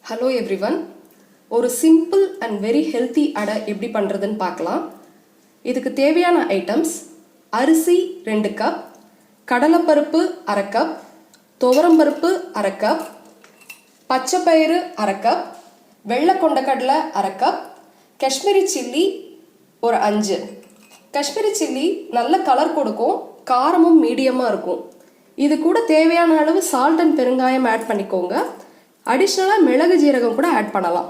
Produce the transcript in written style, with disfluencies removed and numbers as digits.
Hello everyone, ஒரு simple and very healthy அடை எப்படி பண்ணுறதுன்னு பார்க்கலாம். இதுக்கு தேவையான ஐட்டம்ஸ்: அரிசி 2 கப், கடலைப்பருப்பு 1/2 கப், துவரம்பருப்பு 1/2 கப், பச்சைப்பயிறு 1/2 கப், வெள்ளை கொண்டக்கடலை 1/2 கப், காஷ்மீரி சில்லி ஒரு 5. காஷ்மீரி சில்லி நல்ல கலர் கொடுக்கும், காரமும் மீடியமாக இருக்கும். இது கூட தேவையான அளவு சால்ட் அண்ட் பெருங்காயம் ஆட் பண்ணிக்கோங்க. அடிஷ்னலாக மிளகு ஜீரகம் கூட ஆட் பண்ணலாம்.